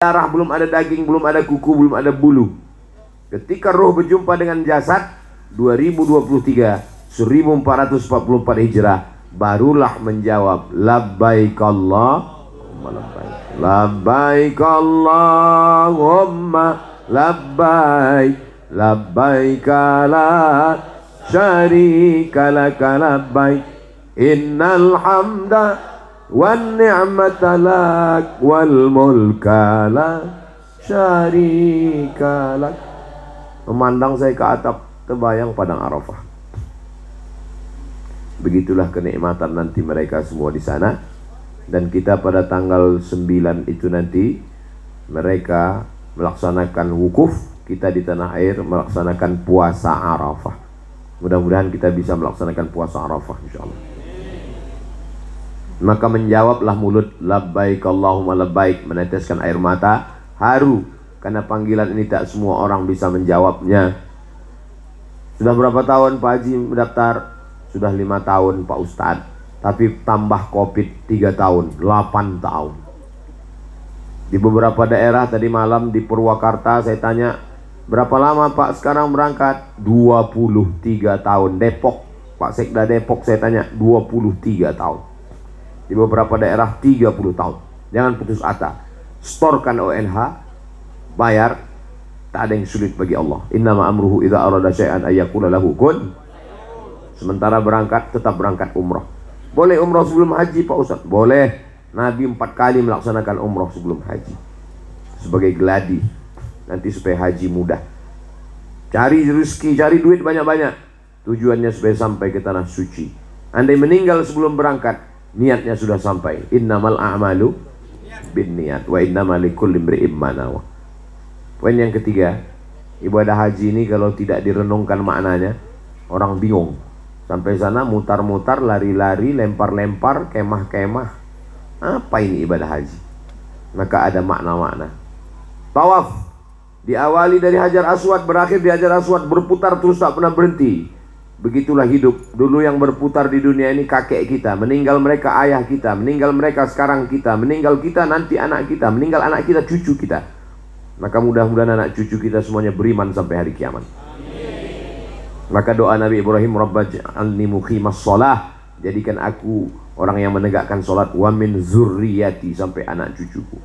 darah, belum ada daging, belum ada kuku, belum ada bulu. Ketika roh berjumpa dengan jasad 2023 1444 Hijrah, barulah menjawab labbaik Allahumma labbaik, labbaik Allahumma labbaik, labbaik la syarika laka labbaik, innal hamda wan ni'mata lak wal mulka la syarika lak. Memandang saya ke atap, terbayang padang Arafah. Begitulah kenikmatan nanti mereka semua di sana. Dan kita pada tanggal 9 itu nanti mereka melaksanakan wukuf, kita di tanah air melaksanakan puasa Arafah. Mudah-mudahan kita bisa melaksanakan puasa Arafah insyaallah. Maka menjawablah mulut labbaik Allahumma labbaik, meneteskan air mata haru, karena panggilan ini tak semua orang bisa menjawabnya. Sudah berapa tahun Pak Haji mendaftar? Sudah 5 tahun Pak Ustadz. Tapi tambah Covid 3 tahun, 8 tahun. Di beberapa daerah tadi malam di Purwakarta saya tanya, berapa lama Pak sekarang berangkat? 23 tahun. Depok, Pak Sekda Depok saya tanya, 23 tahun. Di beberapa daerah 30 tahun. Jangan putus asa. Storkan ONH, bayar, tak ada yang sulit bagi Allah. Innama amruhu idza arada syai'an ayyakula lahu kun. Sementara berangkat, tetap berangkat umrah. Boleh umrah sebelum haji Pak Ustaz? Boleh. Nabi 4 kali melaksanakan umrah sebelum haji sebagai geladi, nanti supaya haji mudah. Cari rezeki, cari duit banyak-banyak, tujuannya supaya sampai ke tanah suci. Andai meninggal sebelum berangkat, niatnya sudah sampai. Innamal a'malu binniyat wa innamal likulli imri'in ma nawa. Poin yang ketiga, ibadah haji ini kalau tidak direnungkan maknanya, orang bingung. Sampai sana mutar-mutar, lari-lari, lempar-lempar, kemah-kemah. Apa ini ibadah haji? Maka ada makna-makna. Tawaf diawali dari Hajar Aswad, berakhir di Hajar Aswad, berputar terus tak pernah berhenti. Begitulah hidup. Dulu yang berputar di dunia ini kakek kita, meninggal mereka ayah kita, meninggal mereka sekarang kita, meninggal kita nanti anak kita, meninggal anak kita cucu kita. Maka mudah-mudahan anak cucu kita semuanya beriman sampai hari kiamat. Maka doa Nabi Ibrahim, Rabbaj'alni muqimas shalah, jadikan aku orang yang menegakkan sholat, wa min zurriyati, sampai anak cucuku.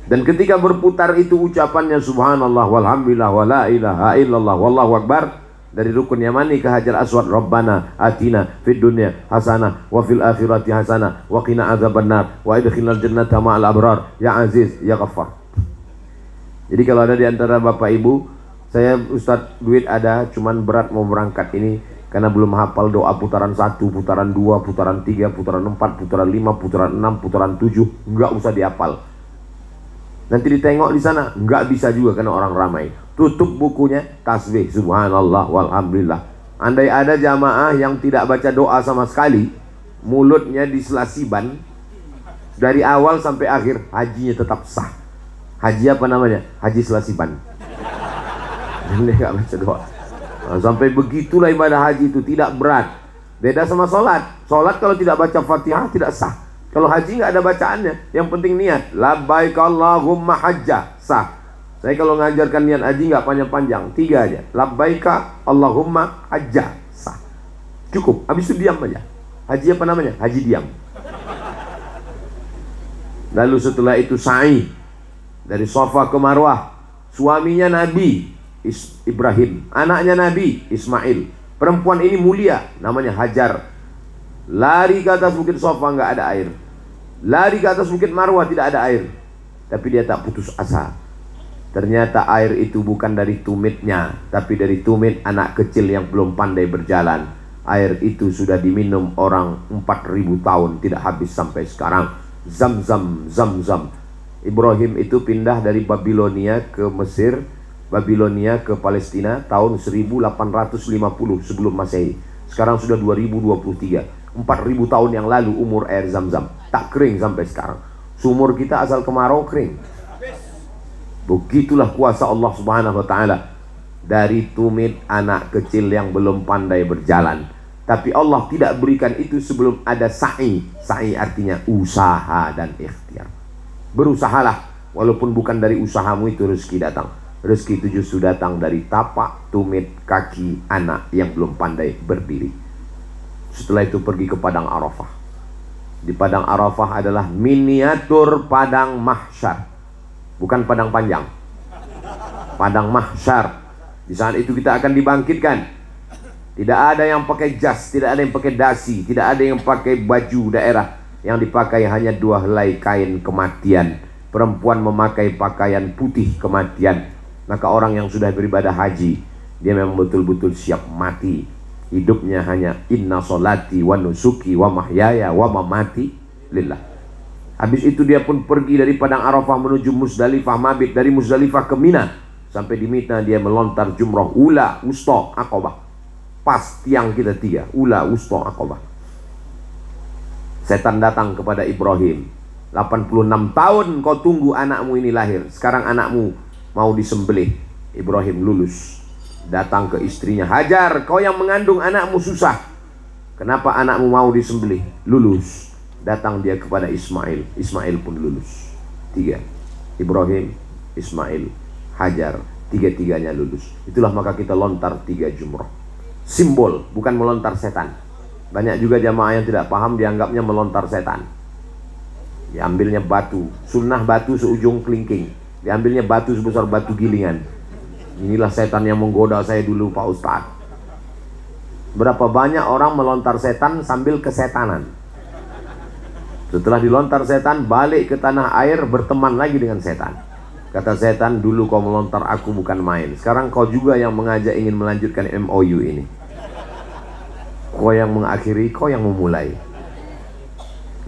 Dan ketika berputar itu ucapannya subhanallah walhamdulillah wa la ilaha illallah wallahu akbar, dari rukun Yamani ke Hajar Aswad, Rabbana atina fid dunya hasanah wa fil akhirati hasanah wa qina adzabannar wa idkhilnal jannata ma'al abrar ya aziz ya ghaffar. Jadi kalau ada di antara Bapak Ibu, saya Ustadz duit ada, cuman berat mau berangkat ini karena belum hafal doa putaran 1, putaran 2, putaran 3, putaran 4, putaran 5, putaran 6, putaran 7, enggak usah dihafal. Nanti ditengok di sana, enggak bisa juga karena orang ramai. Tutup bukunya, tasbih subhanallah walhamdulillah. Andai ada jamaah yang tidak baca doa sama sekali, mulutnya diselasiban dari awal sampai akhir, hajinya tetap sah. Haji apa namanya? Haji selasiban. Ini enggak baca doa. Nah, sampai begitulah ibadah haji itu, tidak berat. Beda sama sholat. Sholat kalau tidak baca Fatihah tidak sah. Kalau haji nggak ada bacaannya, yang penting niat. Labbaik Allahumma hajjah, sah. Saya kalau ngajarkan niat haji nggak panjang-panjang, 3 aja. Labbaika Allahumma hajjah, sah. Cukup. Habis itu diam aja. Haji apa namanya? Haji diam. Lalu setelah itu sa'i dari Safa ke Marwah. Suaminya Nabi Ibrahim, anaknya Nabi Ismail. Perempuan ini mulia, namanya Hajar. Lari ke atas bukit Safa, nggak ada air. Lari ke atas bukit Marwah, tidak ada air. Tapi dia tak putus asa. Ternyata air itu bukan dari tumitnya, tapi dari tumit anak kecil yang belum pandai berjalan. Air itu sudah diminum orang 4000 tahun, tidak habis sampai sekarang. Zam-zam, zam-zam. Ibrahim itu pindah dari Babilonia ke Mesir, Babilonia ke Palestina tahun 1850 sebelum Masehi. Sekarang sudah 2023. 4000 tahun yang lalu umur air Zam-zam. Tak kering sampai sekarang. Sumur kita asal kemarau kering. Begitulah kuasa Allah Subhanahu wa taala. Dari tumit anak kecil yang belum pandai berjalan. Tapi Allah tidak berikan itu sebelum ada sa'i. Sa'i artinya usaha dan ikhtiar. Berusahalah Walaupun bukan dari usahamu itu rezeki datang. Rezeki itu justru datang dari tapak tumit kaki anak yang belum pandai berdiri. Setelah itu pergi ke padang Arafah. Di padang Arafah adalah miniatur padang mahsyar. Bukan padang panjang, padang mahsyar. Di saat itu kita akan dibangkitkan. Tidak ada yang pakai jas, tidak ada yang pakai dasi, tidak ada yang pakai baju daerah. Yang dipakai hanya 2 helai kain kematian. Perempuan memakai pakaian putih kematian. Maka orang yang sudah beribadah haji, dia memang betul-betul siap mati. Hidupnya hanya inna solati wa nusuki wa mahyaya wa mamati lillah. Habis itu dia pun pergi dari padang Arafah menuju Muzdalifah mabit. Dari Muzdalifah ke Mina. Sampai di Mina dia melontar jumroh ula, wusta, aqobah. Pas tiang kita 3, ula, wusta, aqobah. Setan datang kepada Ibrahim. 86 tahun kau tunggu anakmu ini lahir. Sekarang anakmu mau disembelih. Ibrahim lulus. Datang ke istrinya, Hajar, kau yang mengandung anakmu susah. Kenapa anakmu mau disembelih? Lulus. Datang dia kepada Ismail. Ismail pun lulus. 3. Ibrahim, Ismail, Hajar. 3-3-nya lulus. Itulah maka kita lontar 3 jumroh. Simbol, bukan melontar setan. Banyak juga jamaah yang tidak paham, dianggapnya melontar setan. Diambilnya batu, sunnah batu seujung kelingking. Diambilnya batu sebesar batu gilingan. Inilah setan yang menggoda saya dulu Pak Ustadz. Berapa banyak orang melontar setan sambil kesetanan. Setelah dilontar setan, balik ke tanah air berteman lagi dengan setan. Kata setan, dulu kau melontar aku bukan main. Sekarang kau juga yang mengajak ingin melanjutkan MOU ini. Kau yang mengakhiri, kau yang memulai.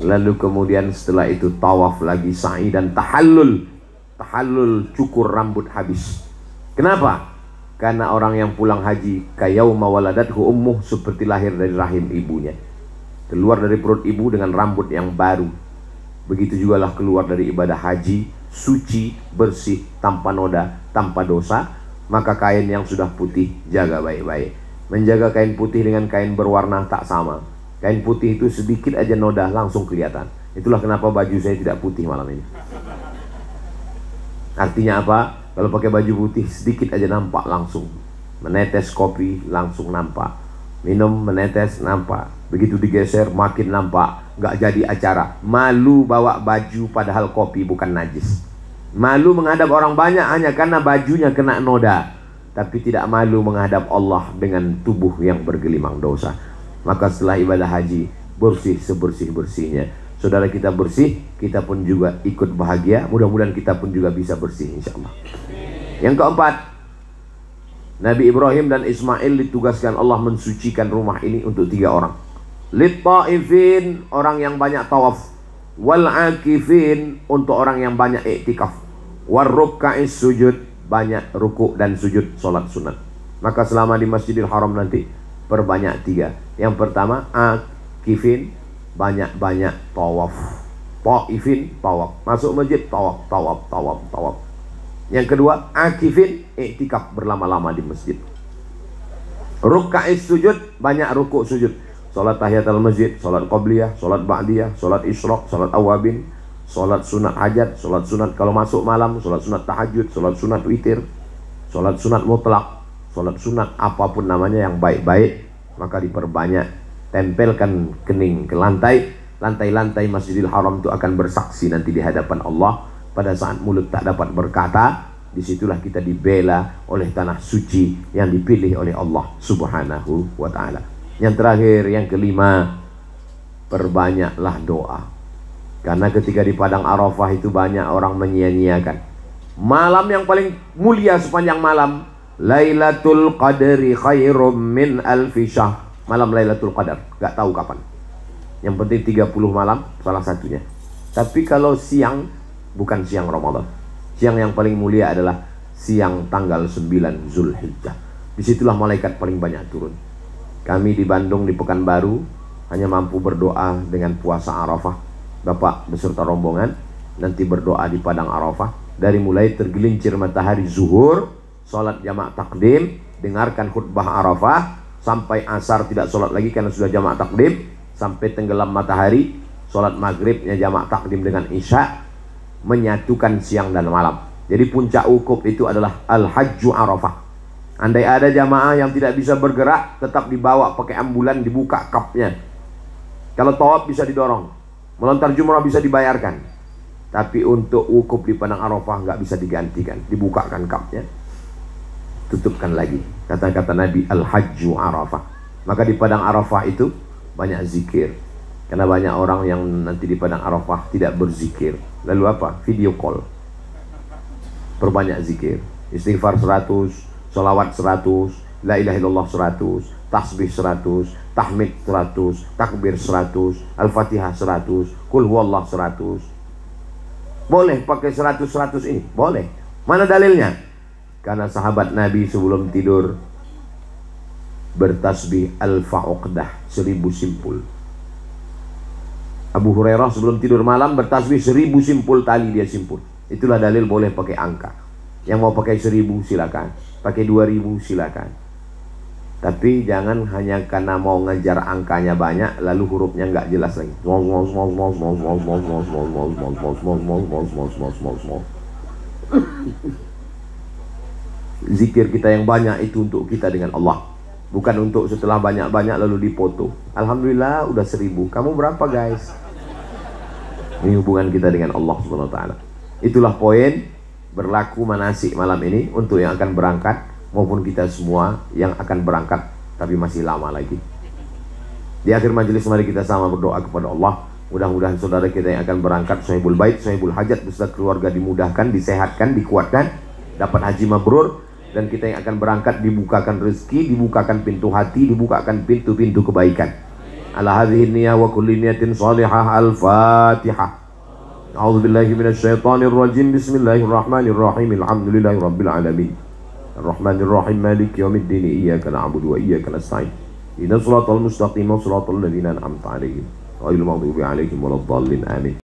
Lalu kemudian setelah itu tawaf lagi, sa'i dan tahallul. Tahallul, cukur rambut habis. Kenapa? Karena orang yang pulang haji kayauma waladathu ummuh, seperti lahir dari rahim ibunya. Keluar dari perut ibu dengan rambut yang baru. Begitu jugalah keluar dari ibadah haji, suci, bersih, tanpa noda, tanpa dosa. Maka kain yang sudah putih jaga baik-baik. Menjaga kain putih dengan kain berwarna tak sama. Kain putih itu sedikit aja noda langsung kelihatan. Itulah kenapa baju saya tidak putih malam ini. Artinya apa? Kalau pakai baju putih sedikit aja nampak langsung. Menetes kopi langsung nampak. Minum menetes nampak. Begitu digeser makin nampak. Nggak jadi acara. Malu bawa baju padahal kopi bukan najis. Malu menghadap orang banyak hanya karena bajunya kena noda. Tapi tidak malu menghadap Allah dengan tubuh yang bergelimang dosa. Maka setelah ibadah haji, bersih sebersih-bersihnya. Saudara kita bersih, kita pun juga ikut bahagia. Mudah-mudahan kita pun juga bisa bersih insya Allah. Yang keempat, Nabi Ibrahim dan Ismail ditugaskan Allah mensucikan rumah ini untuk 3 orang. Lit-ta'ifin, orang yang banyak tawaf. Wal-akifin, untuk orang yang banyak iktikaf. War-rukka'is sujud, banyak rukuk dan sujud sholat sunat. Maka selama di Masjidil Haram nanti perbanyak 3. Yang pertama, akifin, banyak-banyak tawaf. Ta'ifin, tawaf. Masuk masjid, tawaf, tawaf, tawaf, tawaf. Yang kedua, akifin, iktikaf berlama-lama di masjid. Ruka'is sujud, banyak rukuk sujud. Salat tahiyatul masjid, salat qabliyah, salat ba'diyah, salat isyraq, salat awabin, salat sunat hajat, salat sunat kalau masuk malam, salat sunat tahajud, salat sunat witir, salat sunat mutlak, salat sunat apapun namanya yang baik-baik. Maka diperbanyak, tempelkan kening ke lantai. Lantai-lantai Masjidil Haram itu akan bersaksi nanti di hadapan Allah. Pada saat mulut tak dapat berkata, disitulah kita dibela oleh tanah suci yang dipilih oleh Allah Subhanahu wa ta'ala. Yang terakhir, yang kelima, perbanyaklah doa. Karena ketika di padang Arafah itu banyak orang menyia-nyiakan malam yang paling mulia sepanjang malam. Lailatul Qadri khairum min alfi syahr. Malam Lailatul Qadar, gak tahu kapan. Yang penting 30 malam salah satunya. Tapi kalau siang, bukan siang Ramadan. Siang yang paling mulia adalah siang tanggal 9 Zulhijjah. Disitulah malaikat paling banyak turun. Kami di Bandung, di Pekanbaru, hanya mampu berdoa dengan puasa Arafah. Bapak beserta rombongan nanti berdoa di padang Arafah. Dari mulai tergelincir matahari zuhur, sholat jamak takdim, dengarkan khutbah Arafah, sampai asar tidak sholat lagi karena sudah jamak takdim, sampai tenggelam matahari, sholat maghribnya jamak takdim dengan isya. menyatukan siang dan malam. Jadi puncak wukuf itu adalah Al-Hajju Arafah. Andai ada jamaah yang tidak bisa bergerak, tetap dibawa pakai ambulan, dibuka kapnya. Kalau tawaf bisa didorong, melontar jumrah bisa dibayarkan. Tapi untuk wukuf di Padang Arafah nggak bisa digantikan, dibukakan kapnya, tutupkan lagi. Kata-kata Nabi, Al-Hajju Arafah. Maka di Padang Arafah itu banyak zikir. Karena banyak orang yang nanti di Padang Arafah tidak berzikir. Lalu apa? Video call. Perbanyak zikir. Istighfar 100, sholawat 100, la ilaha illallah 100, tasbih 100, tahmid 100, takbir 100, al-fatihah 100, kul huwallah 100. Boleh pakai 100 ini? Boleh. Mana dalilnya? Karena sahabat Nabi sebelum tidur bertasbih alfa uqdah, 1000 simpul. Abu Hurairah sebelum tidur malam bertasbih 1000 simpul tali dia simpul. Itulah dalil boleh pakai angka. Yang mau pakai 1000 silakan, pakai 2000 silakan. Tapi jangan hanya karena mau ngejar angkanya banyak lalu hurufnya nggak jelas lagi. Zikir kita yang banyak itu untuk kita dengan Allah, bukan untuk setelah banyak-banyak lalu dipoto. Alhamdulillah udah 1000. Kamu berapa guys? Ini hubungan kita dengan Allah Subhanahu wa taala. Itulah poin berlaku manasik malam ini untuk yang akan berangkat maupun kita semua yang akan berangkat tapi masih lama lagi. Di akhir majelis mari kita sama berdoa kepada Allah. Mudah-mudahan saudara kita yang akan berangkat sahibul bait, sahibul hajat beserta keluarga dimudahkan, disehatkan, dikuatkan, dapat haji mabrur, dan kita yang akan berangkat dibukakan rezeki, dibukakan pintu hati, dibukakan pintu-pintu kebaikan. Ala hadhihi niyyah wa kulli niyatin salihah. Al-Fatihah. A'udzu billahi minasy syaithanir rajim. Bismillahirrahmanirrahim. Alhamdulillahi rabbil alamin. Arrahmanir rahim. Maliki yaumiddin. Iyyaka na'budu wa iyyaka nasta'in. Ihdinas siratal mustaqim. Shiratal ladzina an'amta 'alaihim ghairil maghdubi 'alaihim waladdallin. Amin.